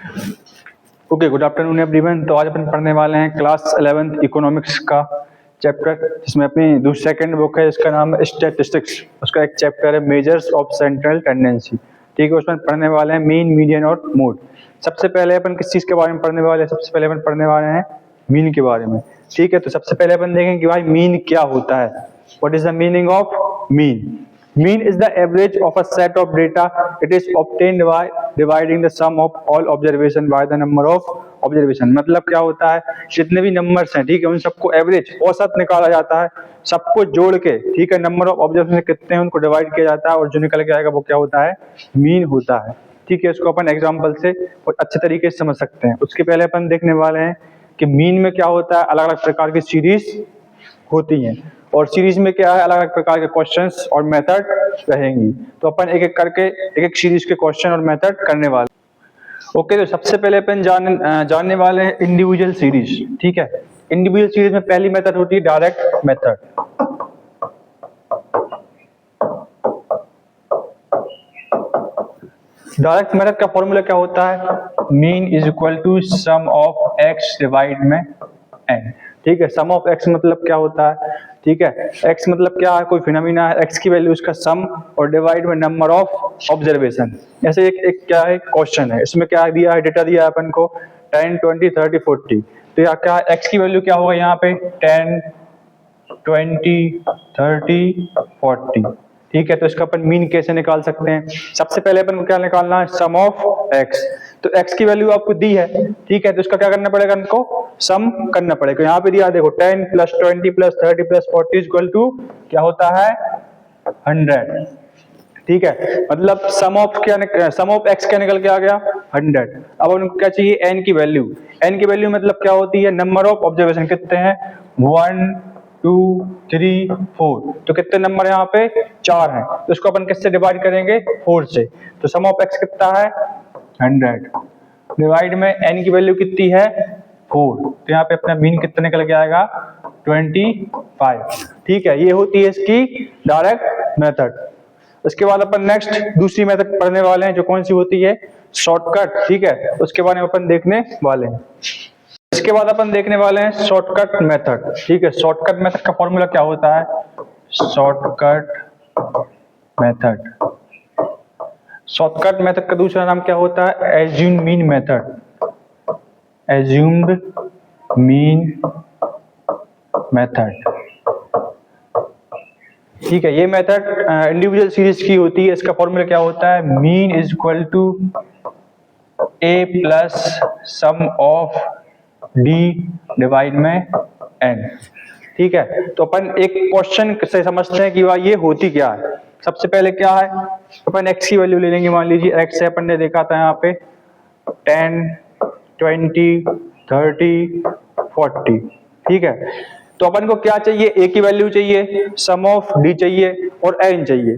Okay, good afternoon everyone. तो आज अपन पढ़ने वाले हैं क्लास 11th इकोनॉमिक्स का चैप्टर, जिसमें अपनी सेकंड बुक है, इसका नाम है स्टैटिस्टिक्स। उसका एक चैप्टर है मेजर्स ऑफ सेंट्रल टेंडेंसी। ठीक है, उसमें पढ़ने वाले हैं मीन, मीडियन और मोड। सबसे पहले अपन किस चीज़ के बारे में पढ़ने वाले हैं? सबसे पहले अपन पढ़ने वाले हैं मीन के बारे में। ठीक है, तो सबसे पहले अपन देखें कि भाई मीन क्या होता है। What is the meaning of mean? Mean is the average of a set of data. It is obtained by dividing the sum of all observation by the number of observation. मतलब क्या होता है, जितने भी numbers हैं, ठीक है, उन सबको एवरेज, औसत निकाला जाता है, सबको जोड़ के, ठीक है, नंबर ऑफ ऑब्जर्वेशन कितने हैं उनको डिवाइड किया जाता है, और जो निकल के आएगा वो क्या होता है, मीन होता है। ठीक है, इसको अपन एग्जाम्पल से और अच्छे तरीके से समझ सकते हैं। उसके पहले अपन देखने वाले हैं कि मीन में क्या होता है। अलग अलग प्रकार की सीरीज होती हैं, और सीरीज में क्या है, अलग अलग प्रकार के क्वेश्चंस और मेथड रहेंगी। तो अपन एक एक करके एक एक सीरीज के क्वेश्चन और मेथड करने वाले। ओके, तो सबसे पहले अपन जानने वाले हैं इंडिविजुअल सीरीज। ठीक है, इंडिविजुअल सीरीज में पहली मेथड होती है डायरेक्ट मेथड। डायरेक्ट मेथड का फॉर्मूला क्या होता है? Mean is equal to sum of X divide में एन। ठीक है, सम ऑफ एक्स मतलब क्या होता है? ठीक है, एक्स मतलब क्या है, कोई फिनोमिना है, एक्स की वैल्यू उसका सम और डिवाइड में नंबर ऑफ ऑब्जर्वेशन। जैसे एक क्या है, क्वेश्चन है, इसमें क्या दिया है, डेटा दिया है अपन को 10, 20, 30, 40। तो यहाँ क्या है, एक्स की वैल्यू क्या होगा यहाँ पे 10, 20, 30, 40। ठीक है, तो इसका अपन मीन कैसे निकाल सकते हैं? सबसे पहले अपन को क्या निकालना है, सम ऑफ एक्स। तो एक्स की वैल्यू आपको दी है, ठीक है, तो इसका क्या करना पड़ेगा, इनको सम करना पड़ेगा। यहाँ पे दिया देखो 10 + 20 + 30 + 40 इक्वल टू क्या होता है 100। ठीक है, मतलब सम ऑफ एक्स क्या निकल के आ गया 100। अब उनको क्या चाहिए, एन की वैल्यू। एन की वैल्यू मतलब क्या होती है, नंबर ऑफ ऑब्जर्वेशन कितने हैं 1, 2, 3, 4। तो कितने नंबर यहाँ पे 4 हैं, तो इसको अपन किससे डिवाइड करेंगे 4 से। तो सम ऑफ एक्स कितना है 100 डिवाइड में एन की वैल्यू कितनी है 4। तो यहाँ पे अपना मीन कितना निकल के आएगा 25। ठीक है, ये होती है इसकी डायरेक्ट मेथड। उसके बाद अपन नेक्स्ट दूसरी मेथड पढ़ने वाले हैं, जो कौन सी होती है, शॉर्टकट। ठीक है, उसके बारे में अपन देखने वाले हैं। इसके बाद अपन देखने वाले हैं शॉर्टकट मेथड। ठीक है, शॉर्टकट मेथड का फॉर्मूला क्या होता है, शॉर्टकट मेथड। शॉर्टकट मेथड का दूसरा नाम क्या होता है, assumed mean method. Assumed mean method. ठीक है, ये मेथड इंडिविजुअल सीरीज की होती है। इसका फॉर्मूला क्या होता है, mean is equal to A plus sum of D divide में एन। ठीक है, तो अपन एक क्वेश्चन से समझते हैं कि भाई ये होती क्या है। सबसे पहले क्या है, अपन एक्स की वैल्यू ले लेंगे। मान लीजिए एक्स है, अपन ने देखा था यहाँ पे 10, 20, 30, 40। ठीक है, तो अपन को क्या चाहिए, ए की वैल्यू चाहिए, सम ऑफ डी चाहिए और एन चाहिए।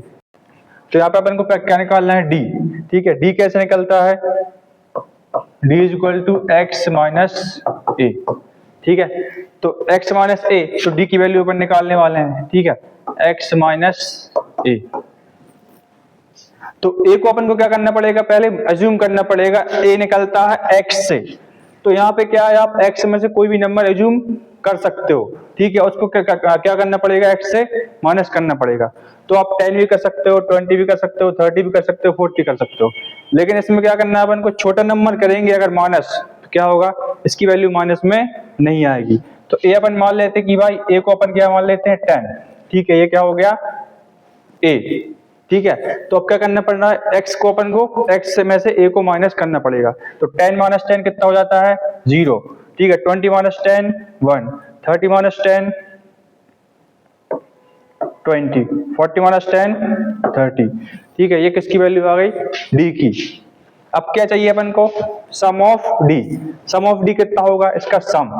तो यहाँ पे अपन को क्या निकालना है, डी। ठीक है, डी कैसे निकलता है, D is equal to X minus A. ठीक है, तो एक्स माइनस ए, तो डी की वैल्यू अपन निकालने वाले हैं। ठीक है, एक्स माइनस ए। तो ए को अपन को क्या करना पड़ेगा, पहले अज्यूम करना पड़ेगा ए निकलता है एक्स से। तो यहाँ पे क्या है, आप एक्स में से कोई भी नंबर अज्यूम कर सकते हो। ठीक है, उसको क्या करना पड़ेगा, एक्स से माइनस करना पड़ेगा। तो आप 10 भी कर सकते हो, 20 भी कर सकते हो, 30 भी कर सकते हो, 40 कर सकते हो। लेकिन इसमें क्या करना है, अपन को छोटा नंबर करेंगे अगर माइनस, तो क्या होगा, इसकी वैल्यू माइनस में नहीं आएगी। तो ए अपन मान लेते हैं कि भाई ए को अपन क्या मान लेते हैं 10। ठीक है, ये क्या हो गया ए। ठीक है, तो अब क्या करना पड़ रहा है, एक्स को अपन को एक्स में से ए को माइनस करना पड़ेगा। तो 10 - 10 कितना हो जाता है 0। ठीक है, 20 - 10 1, 30 - 10 20, 40 - 10 30। ठीक है, ये किसकी वैल्यू आ गई, डी की। अब क्या चाहिए अपन को, sum of D. Sum of D कितना होगा, इसका सम।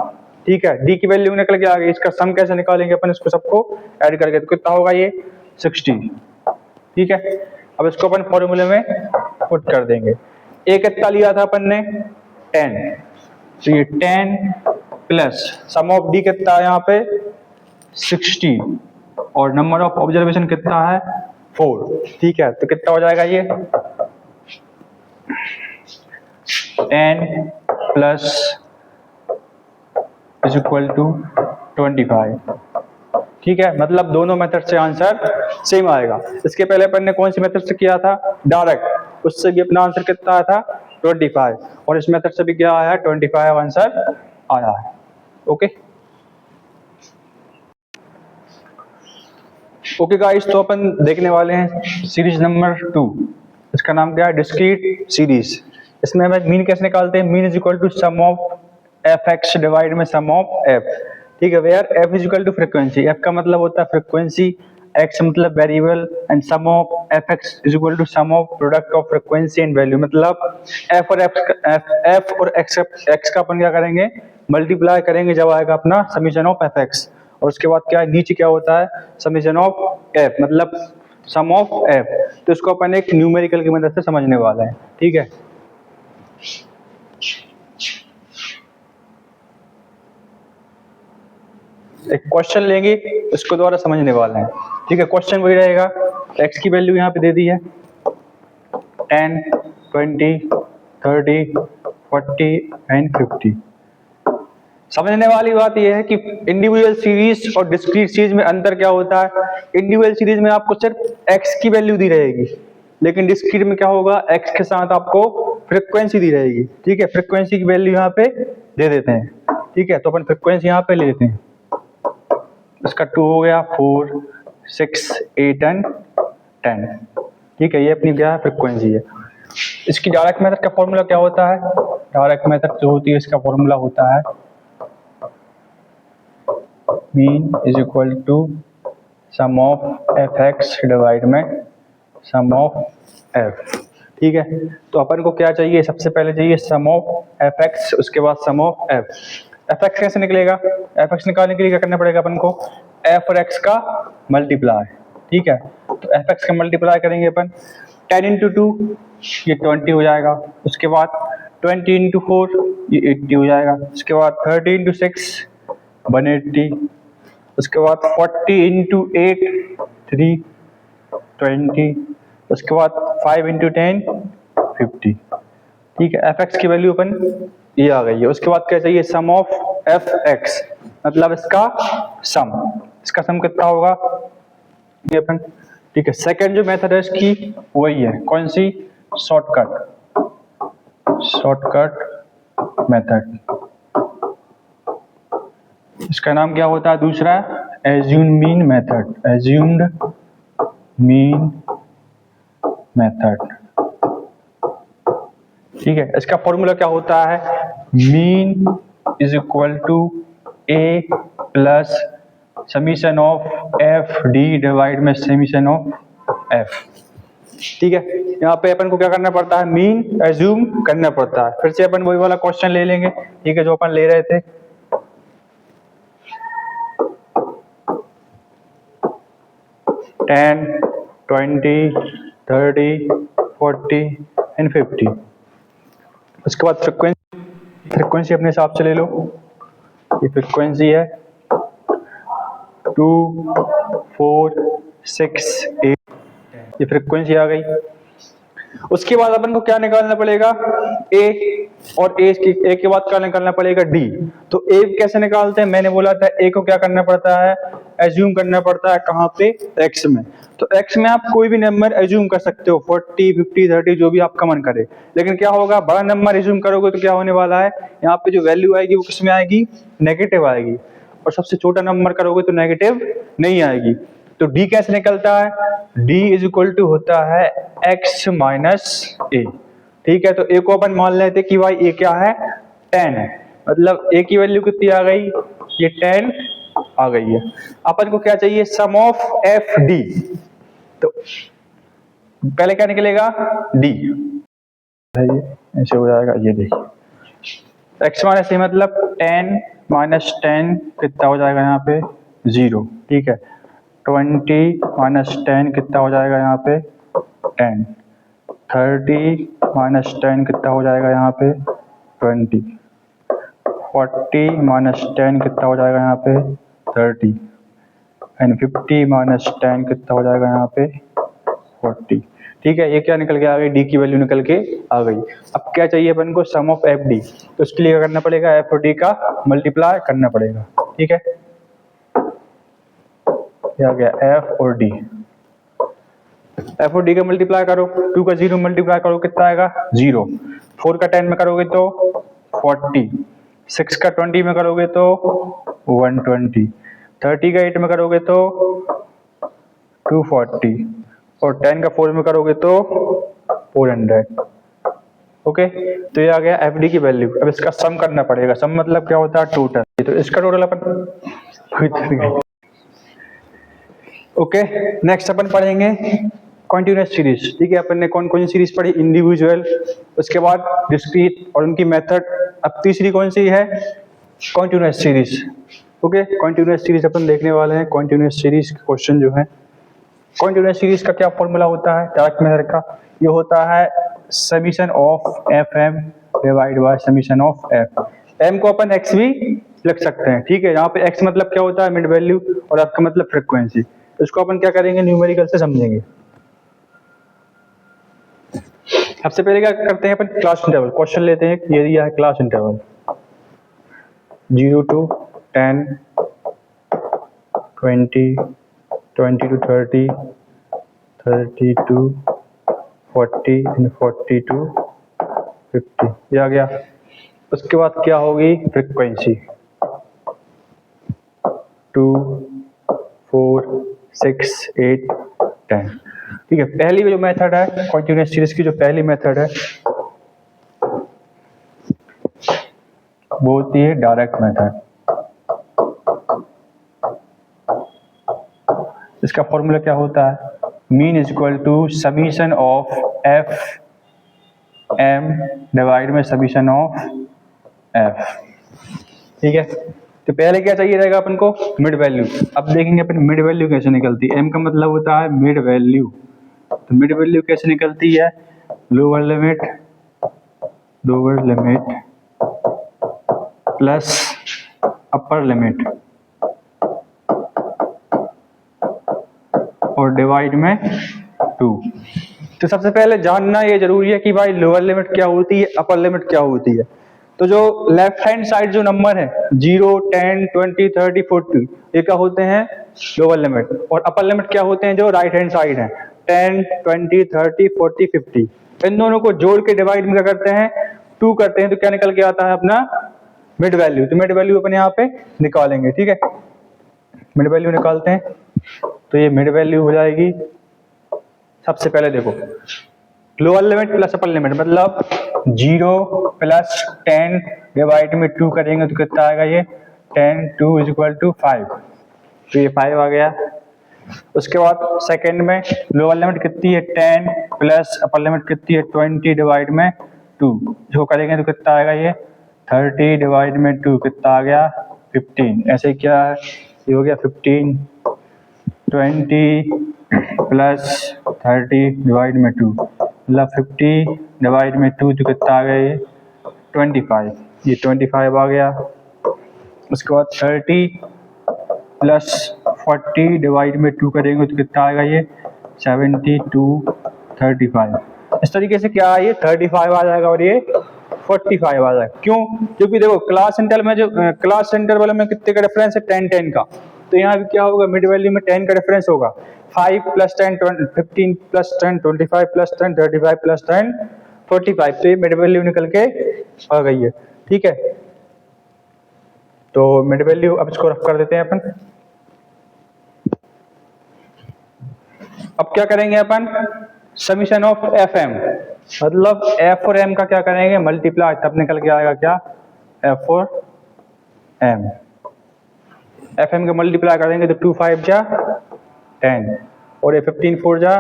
ठीक है, डी की वैल्यू निकल के आ गई, इसका सम कैसे निकालेंगे अपन, इसको सबको ऐड करके, तो कितना होगा ये 60। ठीक है, अब इसको अपन फॉर्मूले में पुट कर देंगे। ए कितना लिया था अपन ने 10, तो ये 10 प्लस सम ऑफ डी कितना है यहाँ पे 60 और नंबर ऑफ ऑब्जर्वेशन कितना है 4। ठीक है, तो कितना हो जाएगा ये 10 प्लस इज इक्वल टू 25। ठीक है, मतलब दोनों मेथड से आंसर सेम आएगा। इसके पहले अपन ने कौन सी मेथड से किया था, डायरेक्ट, उससे भी अपना आंसर कितना आया था 25, और इस मेथड से भी क्या आया 25 आंसर आया है। ओके ओके गाइस, तो अपन देखने वाले हैं सीरीज नंबर 2। इसका नाम क्या है, डिस्क्रीट सीरीज। इसमें हमें मीन कैसे निकालते हैं, mean is equal to sum of F X divide में सम ऑफ एफ। ठीक है, where F is equal to frequency, F का मतलब होता है फ्रीक्वेंसी, एक्स मतलब variable, and sum of F X is equal to sum of product of frequency and value. मतलब F और एक्स का अपन क्या करेंगे, मल्टीप्लाई करेंगे जब आएगा अपना समीशन ऑफ एफ एक्स, और उसके बाद क्या है, नीचे क्या होता है, समीशन ऑफ एफ मतलब सम ऑफ एफ। तो इसको अपन एक न्यूमेरिकल की मदद से समझने वाला है। ठीक है, एक क्वेश्चन लेंगे, इसको द्वारा समझने वाले हैं। ठीक है, क्वेश्चन वही रहेगा, एक्स की वैल्यू यहाँ पे दे दी है 10, 20, 30, 40 एंड 50। समझने वाली बात यह है कि इंडिविजुअल सीरीज और डिस्क्रीट सीरीज में अंतर क्या होता है। इंडिविजुअल सीरीज में आपको सिर्फ एक्स की वैल्यू दी रहेगी, लेकिन डिस्क्रीट में क्या होगा, एक्स के साथ आपको फ्रीक्वेंसी दी रहेगी। ठीक है, फ्रीक्वेंसी की वैल्यू यहाँ पे दे देते हैं। ठीक है, तो अपन फ्रीक्वेंसी यहाँ पे ले लेते हैं, इसका 2 हो गया, 4, 6, 8 एंड 10। ठीक है, ये अपनी क्या है, फ्रीक्वेंसी है। इसकी डायरेक्ट मेथड का फॉर्मूला क्या होता है, डायरेक्ट मेथड जो होती है इसका फॉर्मूला होता है mean is equal to sum of F X divide में सम ऑफ एफ। ठीक है, तो अपन को क्या चाहिए, सबसे पहले चाहिए सम ऑफ एफ एक्स, उसके बाद सम ऑफ एफ। एफ एक्स कैसे निकलेगा, एफ एक्स निकालने के लिए क्या करना पड़ेगा अपन को, एफ और एक्स का मल्टीप्लाई। ठीक है, तो एफ एक्स का मल्टीप्लाई करेंगे अपन, 10 इंटू 2 ये 20 हो जाएगा, उसके बाद 20 इंटू 4 ये 80 हो जाएगा, उसके बाद 30 इंटू 6 180, उसके बाद 40 इंटू 8 320, उसके बाद 5 इंटू 10 50। ठीक है, एफ एक्स की वैल्यू अपन ये आ गई है। उसके बाद क्या चाहिए, सम ऑफ एफ एक्स, मतलब इसका सम, इसका सम कितना होगा ये अपन। ठीक है, सेकंड जो मेथड है इसकी वही है, कौन सी, शॉर्टकट मेथड। इसका नाम क्या होता है दूसरा, assumed mean method, assumed mean method. ठीक है, इसका फॉर्मूला क्या होता है, mean is equal to A plus summation of F D divide में समीशन ऑफ एफ। ठीक है, यहाँ पे अपन को क्या करना पड़ता है, मीन एज्यूम करना पड़ता है। फिर से अपन वही वाला क्वेश्चन ले लेंगे, ठीक है, जो अपन ले रहे थे। Ten, 20, 30, 40 and 50। उसके बाद फ्रीक्वेंसी अपने हिसाब से ले लो, ये फ्रीक्वेंसी है 2, 4, 6, 8, ये फ्रीक्वेंसी आ गई। उसके बाद अपन को क्या निकालना पड़ेगा, ए, और ए के बाद क्या निकालना पड़ेगा, डी। तो ए कैसे निकालते हैं, मैंने बोला था ए को क्या करना पड़ता है, एज्यूम करना पड़ता है, कहाँ पे, एक्स में। तो एक्स में आप कोई भी नंबर एज्यूम कर सकते हो, 40, 50, 30 जो भी आपका मन करे। लेकिन क्या होगा, बड़ा नंबर एज्यूम करोगे तो क्या होने वाला है, यहाँ पे जो वैल्यू आएगी वो किसमें आएगी, नेगेटिव आएगी, और सबसे छोटा नंबर करोगे तो नेगेटिव नहीं आएगी। तो डी कैसे निकलता है, डी इज इक्वल टू होता है एक्स माइनस ए। ठीक है, तो ए को अपन मान लेते कि भाई ए क्या है, 10 है, मतलब ए की वैल्यू कितनी आ गई, ये 10 आ गई है। अपन को क्या चाहिए, सम ऑफ एफ डी। तो पहले क्या निकलेगा, डी, ऐसे हो जाएगा, ये देखिए एक्स माइनस ए मतलब 10 माइनस 10 कितना हो जाएगा यहाँ पे, 0। ठीक है, 20 माइनस 10 कितना हो जाएगा यहाँ पे, 10, 30 माइनस 10 कितना हो जाएगा यहाँ पे, 20, 40 माइनस 10 कितना हो जाएगा यहाँ पे, 30, एंड 50 माइनस 10 कितना हो जाएगा यहाँ पे, 40। ठीक है, ये क्या निकल के आ गई, डी की वैल्यू निकल के आ गई। अब क्या चाहिए अपन को, सम ऑफ एफ डी, तो उसके लिए करना पड़ेगा एफ और डी का मल्टीप्लाई करना पड़ेगा। ठीक है, क्या आ गया एफ और डी, एफ और डी का मल्टीप्लाई करो, 2 का 0 मल्टीप्लाई करो कितना आएगा 0, 4 का 10 में करोगे तो 40, 6 का 20 में करोगे तो 120, 30 का 8 में करोगे तो 240 और 10 का 4 में करोगे तो 400। ओके, तो ये आ गया एफ डी की वैल्यू। अब इसका सम करना पड़ेगा, सम मतलब क्या होता है टोटल, तो इसका टोटल अपन ओके। नेक्स्ट अपन पढ़ेंगे कॉन्टिन्यूअस सीरीज। ठीक है, अपन ने कौन कौन सी सीरीज पढ़ी, इंडिविजुअल, उसके बाद डिस्क्रीट और उनकी मेथड। अब तीसरी कौन सी है, continuous series. Okay, continuous series अपन देखने वाले हैं। कॉन्टिन्यूअस सीरीज क्वेश्चन जो है, कॉन्टिन्यूअस सीरीज का क्या फॉर्मूला होता है डायरेक्ट मेथड का, ये होता है summation of F M divide by summation of F. M को अपन एक्स भी लिख सकते हैं। ठीक है, यहाँ पे एक्स मतलब क्या होता है मिड वैल्यू और एफ का मतलब फ्रीक्वेंसी। इसको अपन क्या करेंगे, न्यूमेरिकल से समझेंगे। सबसे पहले क्या करते हैं अपन, क्लास इंटरवल क्वेश्चन लेते हैं। ये दिया है class interval 0 to 10, 20, 20 to 30, 30 to 40 and 40 to 50, ये आ गया। उसके बाद क्या होगी फ्रीक्वेंसी 2, 4, 6, 8, 10। ठीक है, पहली जो मेथड है कॉन्टिन्यूअस सीरीज की, जो पहली मेथड है वो होती है डायरेक्ट मेथड। इसका फॉर्मूला क्या होता है, mean is equal to summation of F M divide में समीशन ऑफ एफ। ठीक है, तो पहले क्या चाहिए रहेगा अपन को, मिड वैल्यू। अब देखेंगे अपन मिड वैल्यू कैसे निकलती है। एम का मतलब होता है मिड वैल्यू, तो मिड वैल्यू कैसे निकलती है, lower limit plus upper limit और डिवाइड में 2। तो सबसे पहले जानना ये जरूरी है कि भाई लोअर लिमिट क्या होती है, अपर लिमिट क्या होती है। तो जो लेफ्ट हैंड साइड जो नंबर है 0, 10, 20, 30, 40, ये क्या होते हैं लोअर लिमिट, और अपर लिमिट क्या होते हैं जो राइट हैंड साइड है 10, 20, 30, 40, 50। इन दोनों को जोड़ के डिवाइड में क्या करते हैं 2 करते हैं, तो क्या निकल के आता है अपना मिड वैल्यू। तो मिड वैल्यू अपन यहाँ पे निकालेंगे। ठीक है, मिड वैल्यू निकालते हैं, तो ये मिड वैल्यू हो जाएगी। सबसे पहले देखो lower limit plus upper limit मतलब 0 प्लस 10 डिवाइड में 2 करेंगे तो कितना आएगा, ये 10, 2 इज इक्वल टू 5, तो ये 5 आ गया। उसके बाद सेकंड में लोअर लिमिट कितनी है 10 प्लस अपर लिमिट कितनी है 20 डिवाइड में 2, जो करेंगे तो कितना आएगा, ये 30 डिवाइड में 2 कितना आ गया 15। ऐसे क्या है, ये हो गया 15, 20 प्लस 30 डिवाइड में 2 मतलब 50 डिवाइड में 2 तो कितना आ गया, ये 25, ये 25 आ गया। उसके बाद 30 प्लस 40 डिवाइड में 2 करेंगे तो कितना आएगा, ये 72, 35। इस तरीके से क्या है, ये 35 आ जाएगा और ये 45 आ जाएगा। क्यों, क्योंकि देखो क्लास इंटरवल में जो क्लास इंटरवल में कितने का डिफरेंस है 10, 10 का, तो यहाँ भी क्या होगा मिड वैल्यू में 10 का डिफरेंस होगा। 5 प्लस 10 15 प्लस 10 25 प्लस 10 35 प्लस 10 45, तो ये मिड वैल्यू निकल के आ गई है। ठीक है, तो मिड वैल्यू अब इसको रख कर देते हैं अपन। अब क्या करेंगे अपन, समीशन ऑफ एफ एम मतलब एफ और एम का क्या करेंगे मल्टीप्लाई, तब निकल के आएगा क्या एफ और एम। एफ एम का मल्टीप्लाई करेंगे तो 2 5 जा 10 और ये 15 4 जा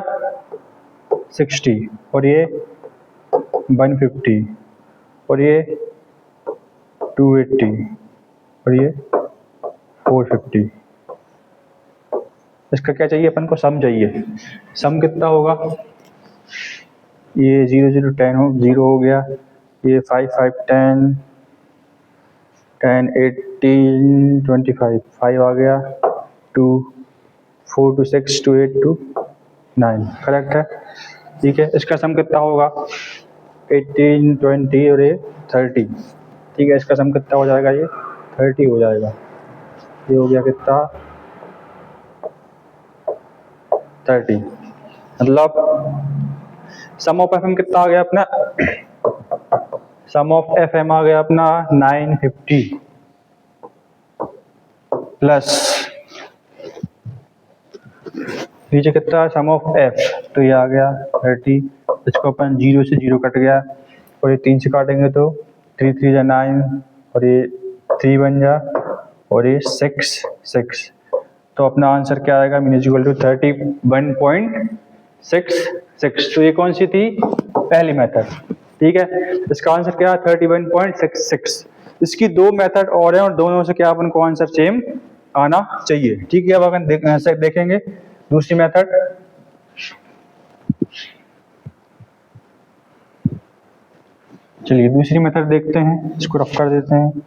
60 और ये 150 और ये 280 और ये 450। इसका क्या चाहिए अपन को, सम चाहिए। सम कितना होगा, ये 0 0 10 हो 0 हो गया, ये 5 5 10 10 18 25 5 आ गया, 2 4 to 6 to 8 to 9 करेक्ट है। ठीक है। इसका सम कितना होगा 18, 20 और ये 30, ठीक है। इसका सम कितना हो जाएगा, ये 30 हो जाएगा। ये हो गया कितना 30, मतलब सम ऑफ एफ एम कितना आ गया अपना, सम ऑफ एफ एम आ गया अपना 950 प्लस नीचे कितना है सम ऑफ एफ, तो ये आ गया 30। इसको अपन 0 से 0 कट गया और ये 3 से काटेंगे तो 3 3 जा 9 और ये 3 बन जा और ये 6। तो अपना आंसर क्या आएगा, मीन इज इक्वल टू 31.66। तो ये कौन सी थी, पहली मेथड, ठीक है। इसका आंसर क्या है 31.66। इसकी दो मेथड और हैं और दोनों से क्या अपन को आंसर सेम आना चाहिए, ठीक है। अब अपन देखेंगे दूसरी मेथड। चलिए दूसरी मेथड देखते हैं, इसको रफ कर देते हैं।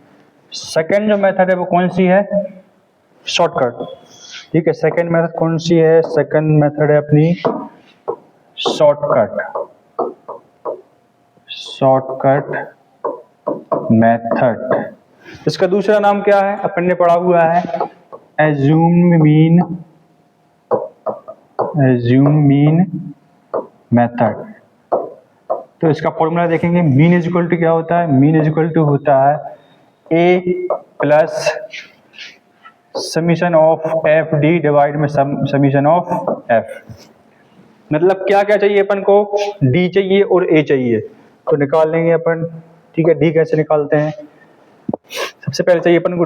सेकंड जो मेथड है वो कौन सी है, शॉर्टकट, ठीक है। सेकंड मेथड कौन सी है, सेकंड मेथड है अपनी शॉर्टकट मेथड। इसका दूसरा नाम क्या है, अपन ने पढ़ा हुआ है एज्यूम मीन मेथड। तो इसका फॉर्मूला देखेंगे, मीन इज इक्वल टू क्या होता है, मीन इज इक्वल टू होता है A plus summation of F D divide में समीशन ऑफ एफ। मतलब क्या क्या चाहिए अपन को, डी चाहिए और ए चाहिए, तो निकाल लेंगे अपन, ठीक है। डी कैसे निकालते हैं, सबसे पहले चाहिए अपन को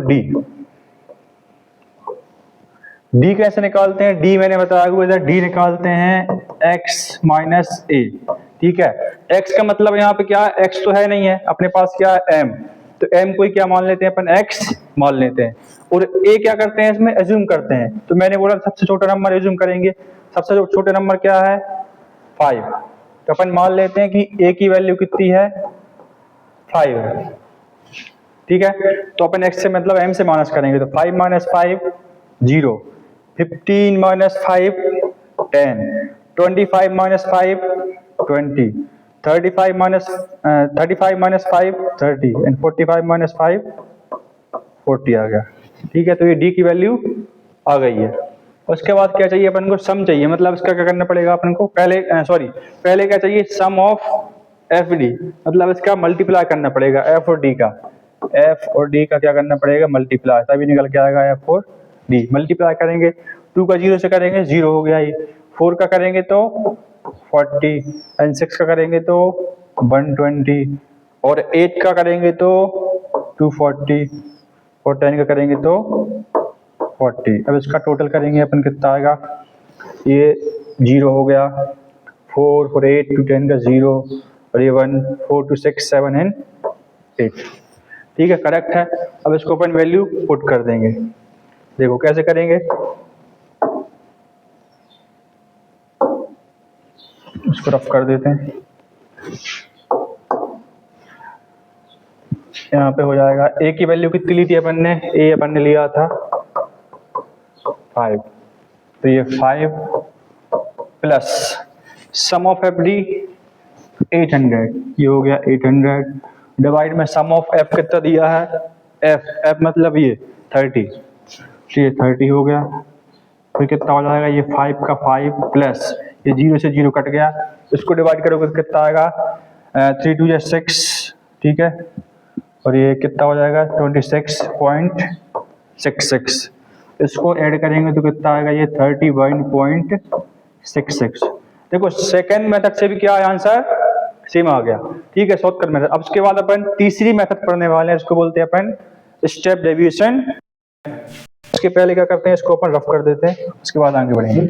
डी कैसे निकालते हैं, डी मैंने बताया हुआ था, डी निकालते हैं x माइनस ए, ठीक है। x का मतलब यहाँ पे क्या है, x तो है नहीं है अपने पास, क्या है m, तो m को ही क्या मान लेते हैं अपन, x मान लेते हैं। और a क्या करते हैं, इसमें एज्यूम करते हैं, तो मैंने बोला सबसे छोटा नंबर एज्यूम करेंगे। सबसे छोटे नंबर क्या है 5, तो अपन मान लेते हैं कि a की वैल्यू कितनी है 5 है, ठीक है। तो अपन x से मतलब m से माइनस करेंगे, तो 5 minus 5 0, 15 minus 5 10, 25 minus 5 20, 35 minus 5 30 and 45 minus 5 40 आ गया, ठीक है। तो ये डी की वैल्यू आ गई है। उसके बाद क्या चाहिए अपन को, सम चाहिए, मतलब इसका क्या करना पड़ेगा अपन को, पहले क्या चाहिए, सम ऑफ एफ डी, मतलब इसका मल्टीप्लाई करना पड़ेगा एफ और डी का, एफ और डी का क्या करना पड़ेगा मल्टीप्लाई, तभी निकल के आएगा एफ और डी। मल्टीप्लाई करेंगे 2 का 0 से करेंगे 0 हो गया, ये 4 का करेंगे तो 40 एंड 6 का करेंगे तो 120 और 8 का करेंगे तो 240 और 10 का करेंगे तो 40। अब इसका टोटल करेंगे अपन कितना आएगा, ये 0 हो गया, 4 for 8 to 10 का 0 और ये 1 4 to 6 7 and 8, ठीक है, करेक्ट है। अब इसको अपन वैल्यू पुट कर देंगे, देखो कैसे करेंगे, इसको रफ कर देते हैं। यहाँ पे हो जाएगा a की वैल्यू कितनी ली थी अपन ने, a अपन ने लिया था 5, तो ये 5 plus sum of F D 800, ये हो गया 800 डिवाइड में सम ऑफ एफ कितना दिया है, एफ मतलब ये 30, तो ये 30 हो गया। फिर कितना हो जाएगा, ये 5 का 5 प्लस ये 0 से 0 कट गया, इसको डिवाइड करोगे तो कितना आएगा 3 2 6, ठीक है। और ये कितना हो जाएगा 26.66, इसको ऐड करेंगे तो कितना आएगा, ये 31.66। देखो सेकंड मेथड से भी क्या है आंसर सेम आ गया, ठीक है, शॉर्टकट मेथड। अब उसके बाद अपन तीसरी मेथड पढ़ने वाले हैं, इसको बोलते हैं अपन स्टेप डेविएशन। इसके पहले क्या करते हैं, इसको अपन रफ कर देते हैं, उसके बाद आगे बढ़ेंगे।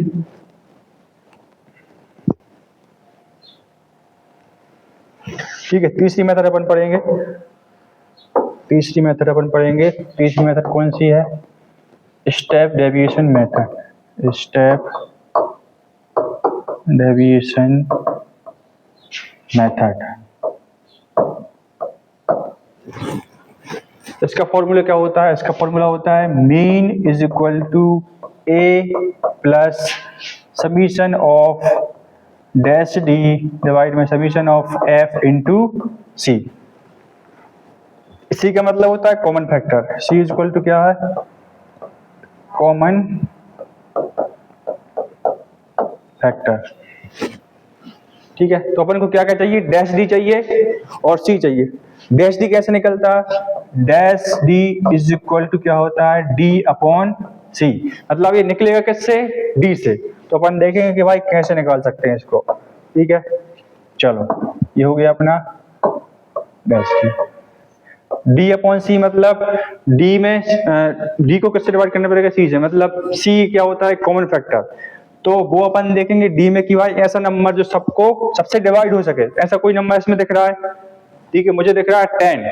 ठीक है, तीसरी मेथड अपन पढ़ेंगे। तीसरी मेथड कौन सी है, step deviation method. Step deviation method, इसका फॉर्मूला क्या होता है, इसका फॉर्मूला होता है mean is equal to A plus summation of dash D divide में summation of F into C. इसी का मतलब होता है common factor. C is equal to क्या है, कॉमन फैक्टर। ठीक है, तो अपन को क्या क्या चाहिए, डैश डी चाहिए और सी चाहिए। डैश डी कैसे निकलता है, dash D is equal to क्या होता है, डी अपॉन सी। मतलब ये निकलेगा किससे, डी से। तो अपन देखेंगे कि भाई कैसे निकाल सकते हैं इसको। ठीक है, चलो ये हो गया अपना डैश डी। डी अपॉन सी मतलब डी में डी को किससे डिवाइड करना पड़ेगा, सी से। मतलब सी क्या होता है, कॉमन फैक्टर। तो वो अपन देखेंगे डी में कि भाई ऐसा नंबर जो सबको सबसे डिवाइड हो सके। ऐसा कोई नंबर इसमें दिख रहा है, ठीक है, मुझे दिख रहा है 10।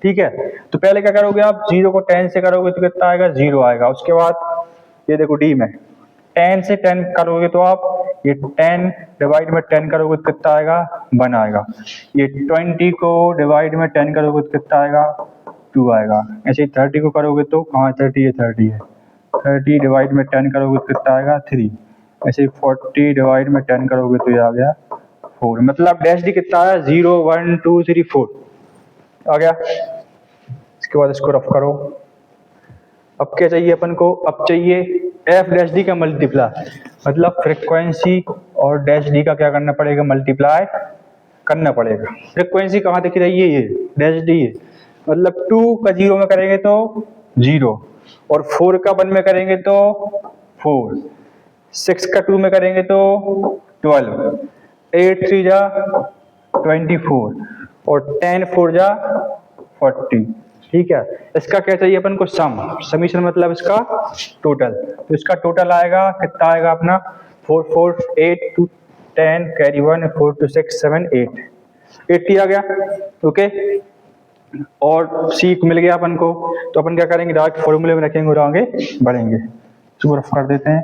ठीक है, तो पहले क्या करोगे आप, 0 को 10 से करोगे तो कितना आएगा, 0 आएगा। उसके बाद ये देखो डी में 10 से 10 करोगे तो आप ये 10 डिवाइड में 10 करोगे तो कितना आएगा, 1 आएगा। ये 20 को डिवाइड में 10 करोगे तो कितना आएगा, 2 आएगा। ऐसे ही 30 को करोगे तो कहाँ 30 है, 30 है। 30 डिवाइड में 10 करोगे तो कितना आएगा, 3। ऐसे ही 40 डिवाइड में 10 करोगे तो ये आ गया 4। मतलब डैश डी कितना है, 0 1 2 3 4 आ गया। इसके बाद इसको रफ करो। अब क्या चाहिए अपन को, अब चाहिए एफ डैश डी का मल्टीप्लाई। मतलब फ्रीक्वेंसी और डैश डी का क्या करना पड़ेगा, मल्टीप्लाई करना पड़ेगा। फ्रीक्वेंसी कहाँ दिख रही है, ये डैश डी है। मतलब 2 का 0 में करेंगे तो 0, और 4 का 1 में करेंगे तो 4, 6 का 2 में करेंगे तो 12, 8 3 जा 24 और 10 4 जा 40। ठीक है, इसका क्या चाहिए अपन को, सम। समीशन मतलब इसका टोटल। तो इसका टोटल आएगा कितना आएगा अपना, 4 4 8 2 10 कैरी 1 4 2 6 7 8 80 आ गया। ओके, और सी मिल गया अपन को। तो अपन क्या करेंगे, डायरेक्ट फॉर्मूले में रखेंगे और आगे बढ़ेंगे। इसको रफ कर देते हैं।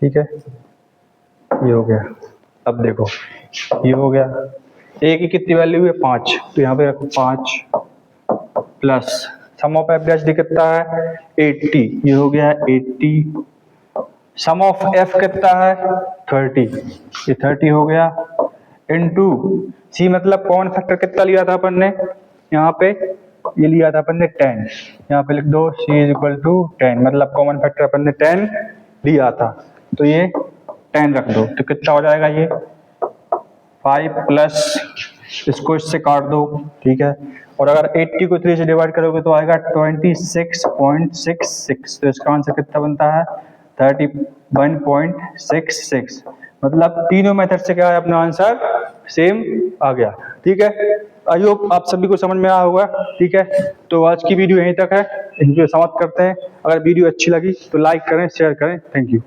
ठीक है, ये हो गया। अब देखो ये हो गया, ए की कितनी वैल्यू है, 5। तो यहाँ पे रखो 5 plus sum of F dash D कितना है, 80। ये हो गया 80। सम ऑफ एफ कितना है, 30। ये 30 हो गया इनटू सी। मतलब कॉमन फैक्टर कितना लिया था अपन ने, यहाँ पे ये लिया था अपन ने 10। यहाँ पे लिख दो सी इज इक्वल टू 10। मतलब कॉमन फैक्टर अपन ने 10 लिया था, तो ये 10 रख दो। तो कितना हो जाएगा, ये 5 प्लस इसको इससे काट दो। ठीक है, और अगर 80 को 3 से डिवाइड करोगे तो आएगा 26.66। तो इसका आंसर कितना बनता है, 31.66। मतलब तीनों मेथड से क्या है, अपना आंसर सेम आ गया। ठीक है, आई होप आप सभी को समझ में आया होगा। ठीक है, तो आज की वीडियो यहीं तक है, वीडियो समाप्त करते हैं। अगर वीडियो अच्छी लगी तो लाइक करें, शेयर करें। Thank you.